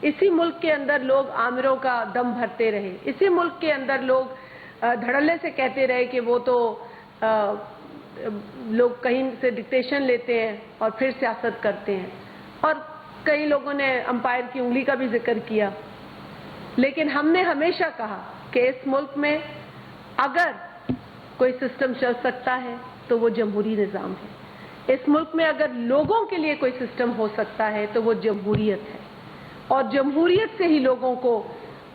इसी मुल्क के अंदर लोग आमिरों का दम भरते रहे, इसी मुल्क के अंदर लोग धड़ल्ले से कहते रहे कि वो तो लोग कहीं से डिक्टेशन लेते हैं और फिर सियासत करते हैं, और कई लोगों ने अंपायर की उंगली का भी जिक्र किया। लेकिन हमने हमेशा कहा कि इस मुल्क में अगर कोई सिस्टम चल सकता है तो वो जमहूरी निज़ाम है। इस मुल्क में अगर लोगों के लिए कोई सिस्टम हो सकता है तो वो जमहूरियत है, और जमहूरियत से ही लोगों को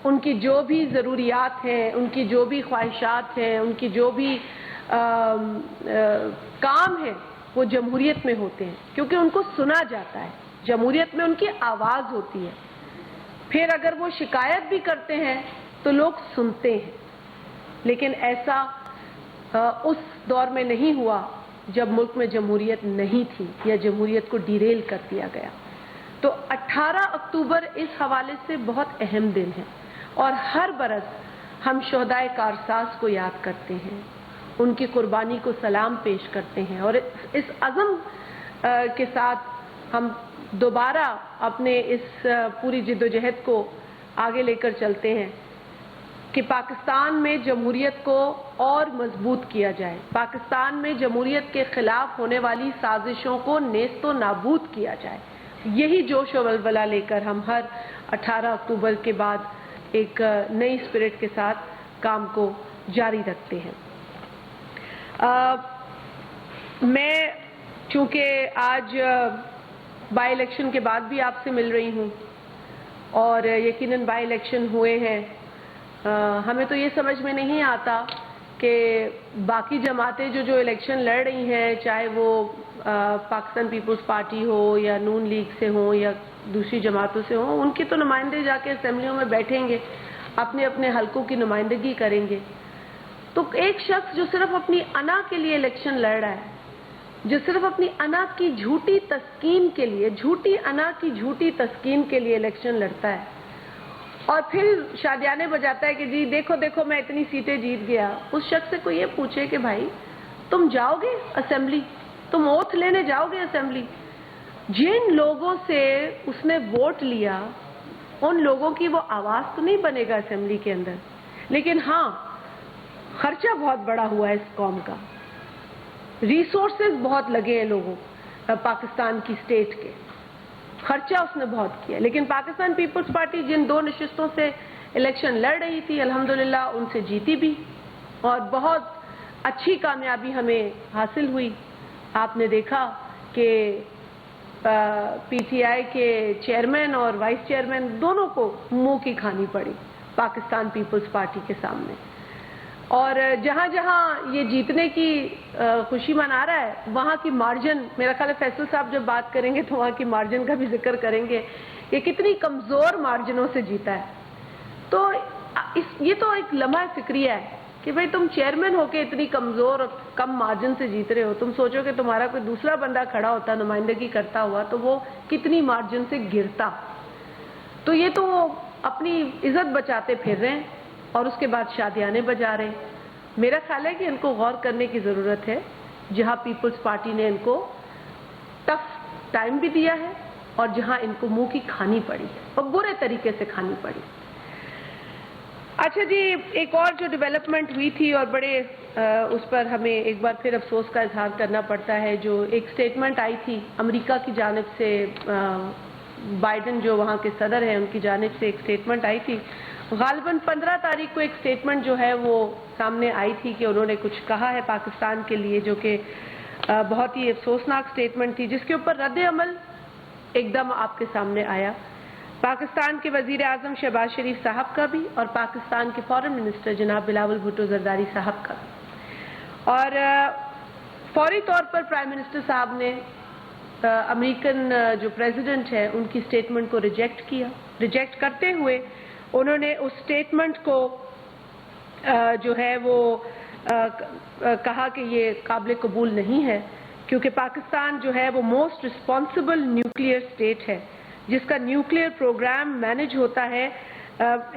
उनकी जो भी ज़रूरियात हैं, उनकी जो भी ख्वाहिशात हैं, उनकी जो भी काम हैं, वो जमहूरियत में होते हैं, क्योंकि उनको सुना जाता है। जमहूरियत में उनकी आवाज़ होती है। फिर अगर वो शिकायत भी करते हैं तो लोग सुनते हैं। लेकिन ऐसा उस दौर में नहीं हुआ जब मुल्क में जमहूरियत नहीं थी या जमहूरियत को डिरेल कर दिया गया। तो 18 अक्टूबर इस हवाले से बहुत अहम दिन है, और हर बरस हम शोहदाए कारसाज को याद करते हैं, उनकी कुर्बानी को सलाम पेश करते हैं, और इस अज़म के साथ हम दोबारा अपने इस पूरी जिद्दोजहद को आगे लेकर चलते हैं कि पाकिस्तान में जमहूरियत को और मजबूत किया जाए, पाकिस्तान में जमहूरियत के खिलाफ होने वाली साजिशों को नेस्तो नाबूद किया जाए। यही जोश और वलवला लेकर हम हर 18 अक्टूबर के बाद एक नई स्पिरिट के साथ काम को जारी रखते हैं। मैं चूँकि आज बाई इलेक्शन के बाद भी आपसे मिल रही हूँ, और यकीनन बाई इलेक्शन हुए हैं, हमें तो ये समझ में नहीं आता कि बाकी जमातें जो इलेक्शन लड़ रही हैं, चाहे वो पाकिस्तान पीपल्स पार्टी हो या नून लीग से हो या दूसरी जमातों से हो, उनके तो नुमाइंदे जाके असेंबलियों में बैठेंगे, अपने अपने हलकों की नुमाइंदगी करेंगे। तो एक शख्स जो सिर्फ अपनी अना के लिए इलेक्शन लड़ रहा है, जो सिर्फ अपनी अना की झूठी तस्कीन के लिए, झूठी अना की झूठी तस्कीन के लिए इलेक्शन लड़ता है, और फिर शादियाने बजाता है कि जी देखो देखो मैं इतनी सीटें जीत गया। उस शख्स से कोई ये पूछे कि भाई तुम जाओगे असेंबली, तुम ओथ लेने जाओगे असेंबली? जिन लोगों से उसने वोट लिया उन लोगों की वो आवाज़ तो नहीं बनेगा असेंबली के अंदर। लेकिन हाँ, खर्चा बहुत बड़ा हुआ है इस कौम का, रिसोर्सेज बहुत लगे हैं लोगों पाकिस्तान की स्टेट के, खर्चा उसने बहुत किया। लेकिन पाकिस्तान पीपल्स पार्टी जिन 2 नशिस्तों से इलेक्शन लड़ रही थी, अल्हम्दुलिल्लाह उनसे जीती भी, और बहुत अच्छी कामयाबी हमें हासिल हुई। आपने देखा कि पीटीआई के चेयरमैन और वाइस चेयरमैन दोनों को मुंह की खानी पड़ी पाकिस्तान पीपल्स पार्टी के सामने। और जहाँ जहाँ ये जीतने की खुशी मना रहा है, वहाँ की मार्जिन, मेरा ख्याल है फैसल साहब जब बात करेंगे तो वहाँ की मार्जिन का भी जिक्र करेंगे, ये कितनी कमज़ोर मार्जिनों से जीता है। तो ये तो एक लम्हा फिक्रिया है कि भाई तुम चेयरमैन होके इतनी कमज़ोर और कम मार्जिन से जीत रहे हो। तुम सोचो कि तुम्हारा कोई दूसरा बंदा खड़ा होता नुमाइंदगी करता हुआ तो वो कितनी मार्जिन से गिरता। तो ये तो अपनी इज्जत बचाते फिर रहे हैं और उसके बाद शादियाने बजा रहे हैं। मेरा ख्याल है कि इनको गौर करने की ज़रूरत है, जहाँ पीपल्स पार्टी ने इनको टफ टाइम भी दिया है और जहाँ इनको मुंह की खानी पड़ी है और बुरे तरीके से खानी पड़ी। अच्छा जी, एक और जो डेवलपमेंट हुई थी और बड़े उस पर हमें एक बार फिर अफसोस का इजहार करना पड़ता है, जो एक स्टेटमेंट आई थी अमेरिका की जानिब से, बाइडन जो वहाँ के सदर हैं उनकी जानिब से एक स्टेटमेंट आई थी। गालिबन 15 तारीख को एक स्टेटमेंट जो है वो सामने आई थी कि उन्होंने कुछ कहा है पाकिस्तान के लिए, जो कि बहुत ही अफसोसनाक स्टेटमेंट थी, जिसके ऊपर रद्द अमल एकदम आपके सामने आया। पाकिस्तान के वज़ीर आज़म शहबाज शरीफ साहब का भी और पाकिस्तान के फॉरेन मिनिस्टर जनाब बिलावल भुट्टो ज़रदारी साहब का भी। और फौरी तौर पर प्राइम मिनिस्टर साहब ने अमेरिकन जो प्रेसिडेंट है उनकी स्टेटमेंट को रिजेक्ट किया। रिजेक्ट करते हुए उन्होंने उस स्टेटमेंट को जो है वो कहा कि ये काबिल कबूल नहीं है, क्योंकि पाकिस्तान जो है वो मोस्ट रिस्पॉन्सिबल न्यूक्लियर स्टेट है, जिसका न्यूक्लियर प्रोग्राम मैनेज होता है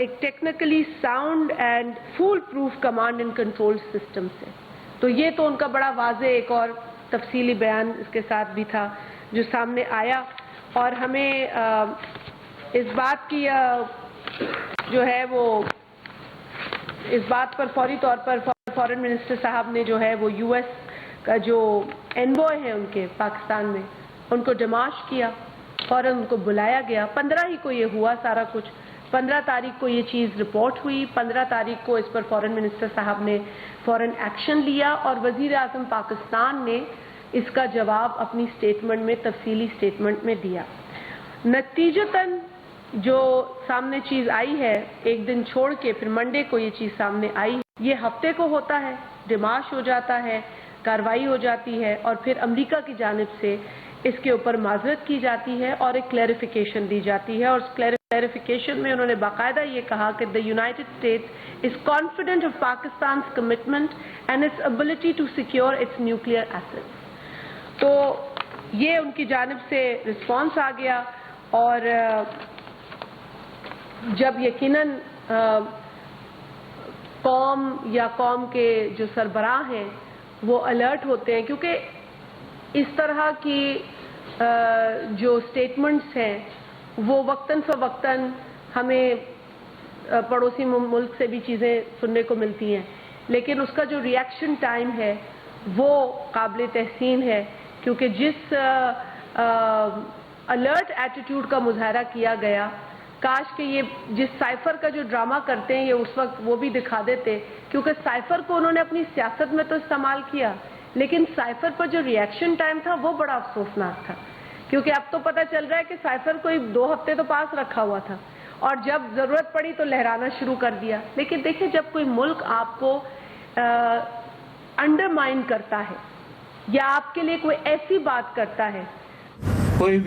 एक technically sound and full proof command and control system से। तो ये तो उनका बड़ा वाज़े एक और तफसीली बयान इसके साथ भी था जो सामने आया। और हमें इस बात की जो है वो इस बात पर फौरी तौर पर फॉरेन मिनिस्टर साहब ने जो है वो यूएस का जो एनवॉय है उनके पाकिस्तान में, उनको डिमाश किया, फौरन उनको बुलाया गया। 15 ही को ये हुआ सारा कुछ, 15 तारीख को ये चीज़ रिपोर्ट हुई, 15 तारीख को इस पर फॉरेन मिनिस्टर साहब ने फौरन एक्शन लिया और वज़ीर आज़म पाकिस्तान ने इसका जवाब अपनी स्टेटमेंट में, तफसीली स्टेटमेंट में दिया। नतीजतन जो सामने चीज़ आई है, एक दिन छोड़ के फिर मंडे को ये चीज़ सामने आई, ये हफ्ते को होता है, डिमाश हो जाता है, कार्रवाई हो जाती है और फिर अमेरिका की जानिब से इसके ऊपर माजरत की जाती है और एक क्लैरिफिकेशन दी जाती है। और क्लैरिफिकेशन में उन्होंने बाकायदा ये कहा कि the United States is confident of Pakistan commitment and its ability to secure its nuclear assets. तो ये उनकी जानिब से रिस्पॉन्स आ गया और जब यकीनन कौम या कौम के जो सरबराह हैं वो अलर्ट होते हैं, क्योंकि इस तरह की जो स्टेटमेंट्स हैं वो वक्तन फ़वक्तन हमें पड़ोसी मुल्क से भी चीज़ें सुनने को मिलती हैं, लेकिन उसका जो रिएक्शन टाइम है वो काबिल तहसीन है, क्योंकि जिस अलर्ट एटीट्यूड का मुजाहरा किया गया, काश कि ये जिस साइफर का जो ड्रामा करते हैं ये उस वक्त वो भी दिखा देते, क्योंकि साइफर को उन्होंने अपनी सियासत में तो इस्तेमाल किया, लेकिन साइफर पर जो रिएक्शन टाइम था वो बड़ा अफसोसनाक था, क्योंकि अब तो पता चल रहा है कि साइफर कोई 2 हफ्ते तो पास रखा हुआ था और जब ज़रूरत पड़ी तो लहराना शुरू कर दिया। लेकिन देखिए, जब कोई मुल्क आपको अंडरमाइन करता है या आपके लिए कोई ऐसी बात करता है, कोई